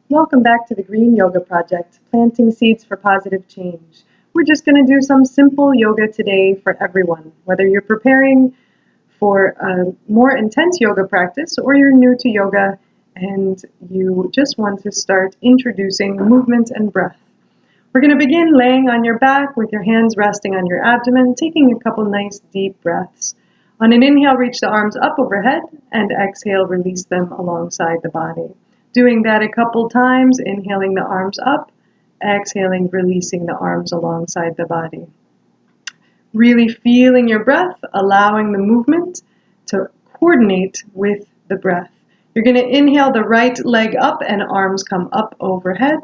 Welcome back to the Green Yoga Project, planting seeds for positive change. We're just going to do some simple yoga today for everyone, whether you're preparing for a more intense yoga practice or you're new to yoga and you just want to start introducing movement and breath. We're going to begin laying on your back with your hands resting on your abdomen, taking a couple nice deep breaths. On an inhale, reach the arms up overhead, and exhale, release them alongside the body. Doing that a couple times, inhaling the arms up, exhaling, releasing the arms alongside the body. Really feeling your breath, allowing the movement to coordinate with the breath. You're going to inhale the right leg up and arms come up overhead.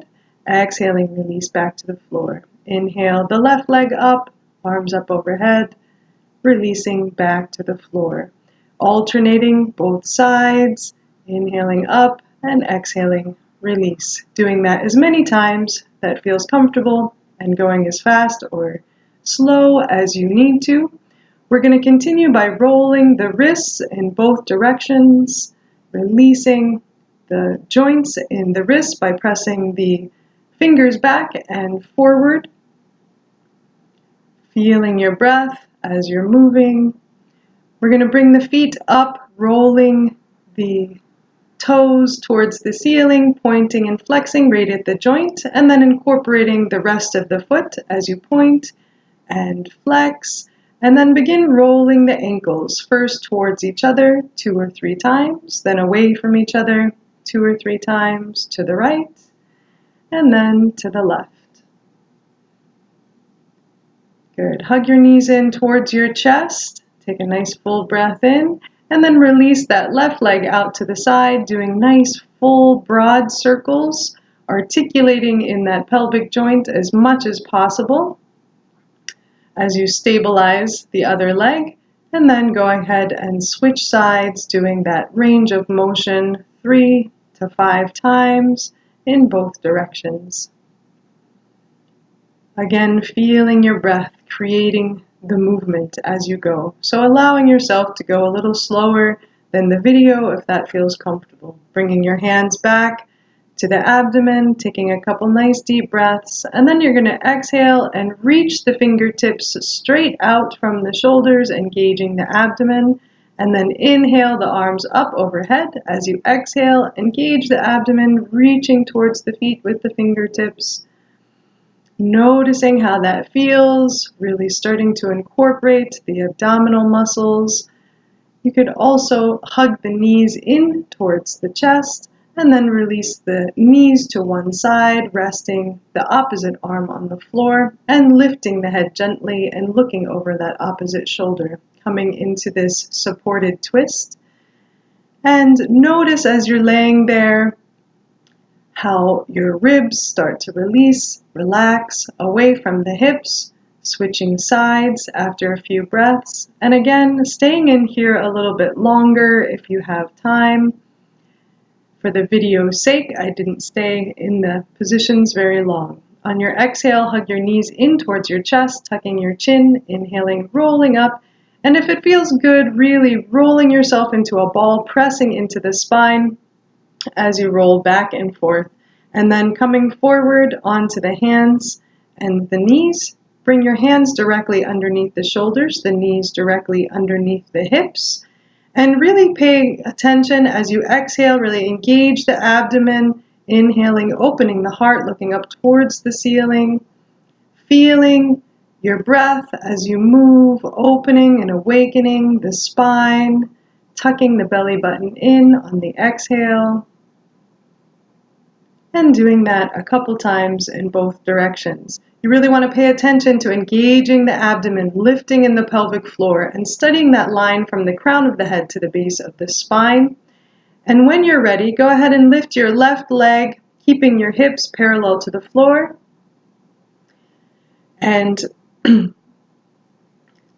Exhaling, release back to the floor. Inhale the left leg up, arms up overhead, releasing back to the floor. Alternating both sides, inhaling up and exhaling, release. Doing that as many times that feels comfortable and going as fast or slow as you need to. We're going to continue by rolling the wrists in both directions, releasing the joints in the wrists by pressing the fingers back and forward. Feeling your breath as you're moving. We're going to bring the feet up, rolling the toes towards the ceiling, pointing and flexing right at the joint, and then incorporating the rest of the foot as you point and flex, and then begin rolling the ankles, first towards each other 2 or 3 times, then away from each other 2 or 3 times, to the right, and then to the left. Good. Hug your knees in towards your chest. Take a nice full breath in, and then release that left leg out to the side, doing nice full broad circles, articulating in that pelvic joint as much as possible as you stabilize the other leg, and then go ahead and switch sides, doing that range of motion 3 to 5 times in both directions. Again, feeling your breath, creating the movement as you go. So allowing yourself to go a little slower than the video if that feels comfortable. Bringing your hands back to the abdomen, taking a couple nice deep breaths, and then you're going to exhale and reach the fingertips straight out from the shoulders, engaging the abdomen, and then inhale the arms up overhead. As you exhale, engage the abdomen, reaching towards the feet with the fingertips. Noticing how that feels, really starting to incorporate the abdominal muscles. You could also hug the knees in towards the chest and then release the knees to one side, resting the opposite arm on the floor and lifting the head gently and looking over that opposite shoulder, coming into this supported twist. And notice as you're laying there, how your ribs start to release, relax away from the hips, switching sides after a few breaths. And again, staying in here a little bit longer if you have time. For the video's sake, I didn't stay in the positions very long. On your exhale, hug your knees in towards your chest, tucking your chin, inhaling, rolling up. And if it feels good, really rolling yourself into a ball, pressing into the spine as you roll back and forth, and then coming forward onto the hands and the knees. Bring your hands directly underneath the shoulders, the knees directly underneath the hips, and really pay attention as you exhale, really engage the abdomen, inhaling, opening the heart, looking up towards the ceiling, feeling your breath as you move, opening and awakening the spine, tucking the belly button in on the exhale, and doing that a couple times in both directions. You really want to pay attention to engaging the abdomen, lifting in the pelvic floor, and studying that line from the crown of the head to the base of the spine. And when you're ready, go ahead and lift your left leg, keeping your hips parallel to the floor, and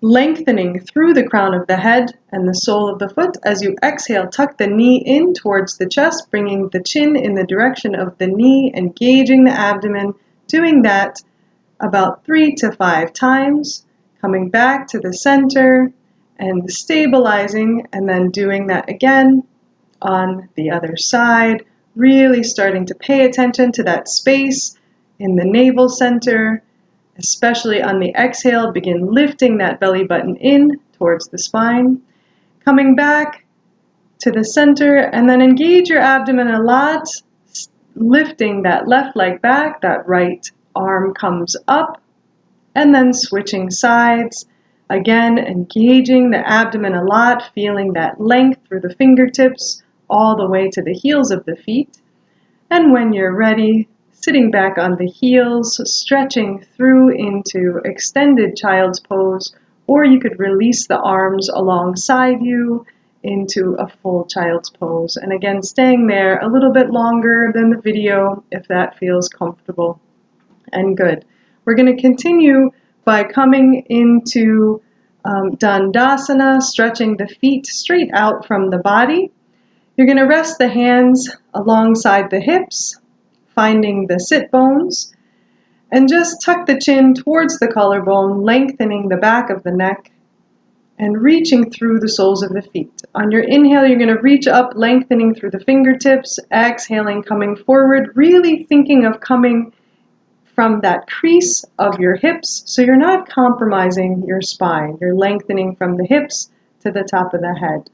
lengthening through the crown of the head and the sole of the foot. As you exhale, tuck the knee in towards the chest, bringing the chin in the direction of the knee, engaging the abdomen, doing that about 3 to 5 times, coming back to the center and stabilizing, and then doing that again on the other side, really starting to pay attention to that space in the navel center, especially on the exhale. Begin lifting that belly button in towards the spine, coming back to the center, and then engage your abdomen a lot, lifting that left leg back, that right arm comes up, and then switching sides. Again, engaging the abdomen a lot, feeling that length through the fingertips all the way to the heels of the feet. And when you're ready, sitting back on the heels, stretching through into extended child's pose, or you could release the arms alongside you into a full child's pose. And again, staying there a little bit longer than the video if that feels comfortable and good. We're going to continue by coming into Dandasana, stretching the feet straight out from the body. You're going to rest the hands alongside the hips, finding the sit bones, and just tuck the chin towards the collarbone, lengthening the back of the neck, and reaching through the soles of the feet. On your inhale, you're going to reach up, lengthening through the fingertips, exhaling, coming forward, really thinking of coming from that crease of your hips, so you're not compromising your spine. You're lengthening from the hips to the top of the head.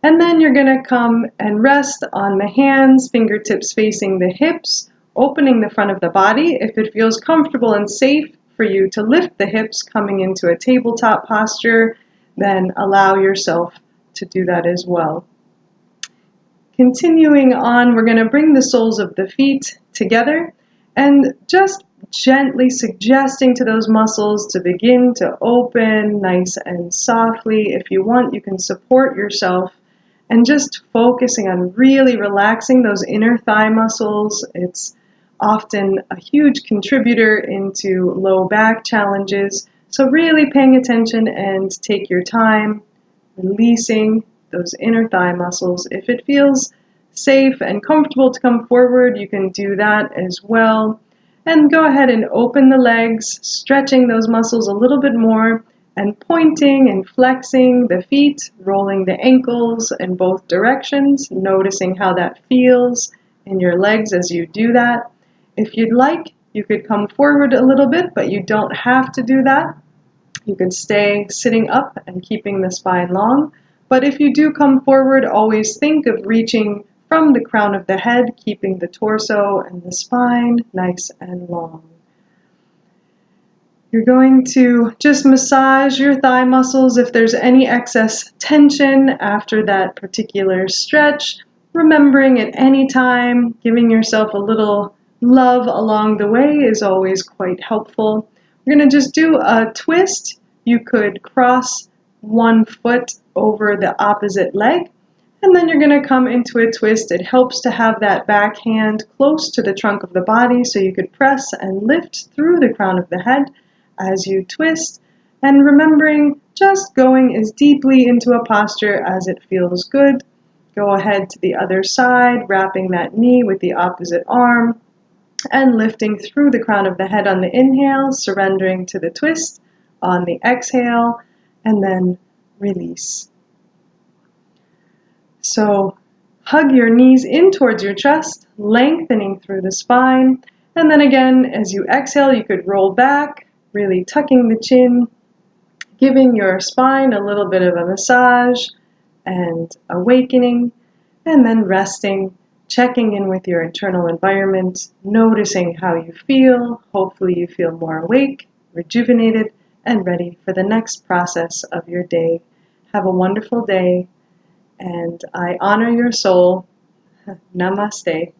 And then you're going to come and rest on the hands, fingertips facing the hips, opening the front of the body. If it feels comfortable and safe for you to lift the hips, coming into a tabletop posture, then allow yourself to do that as well. Continuing on, we're going to bring the soles of the feet together and just gently suggesting to those muscles to begin to open nice and softly. If you want, you can support yourself and just focusing on really relaxing those inner thigh muscles. It's often a huge contributor into low back challenges. So really paying attention and take your time, releasing those inner thigh muscles. If it feels safe and comfortable to come forward, you can do that as well. And go ahead and open the legs, stretching those muscles a little bit more, and pointing and flexing the feet, rolling the ankles in both directions, noticing how that feels in your legs as you do that. If you'd like, you could come forward a little bit, but you don't have to do that. You can stay sitting up and keeping the spine long. But if you do come forward, always think of reaching from the crown of the head, keeping the torso and the spine nice and long. You're going to just massage your thigh muscles if there's any excess tension after that particular stretch. Remembering at any time, giving yourself a little love along the way is always quite helpful. We're going to just do a twist. You could cross one foot over the opposite leg, and then you're going to come into a twist. It helps to have that back hand close to the trunk of the body so you could press and lift through the crown of the head as you twist, and remembering just going as deeply into a posture as it feels good. Go ahead to the other side, wrapping that knee with the opposite arm, and lifting through the crown of the head on the inhale, surrendering to the twist on the exhale, and then release. So hug your knees in towards your chest, lengthening through the spine, and then again, as you exhale, you could roll back, really tucking the chin, giving your spine a little bit of a massage and awakening, and then resting, checking in with your internal environment, noticing how you feel. Hopefully you feel more awake, rejuvenated, and ready for the next process of your day. Have a wonderful day, and I honor your soul. Namaste.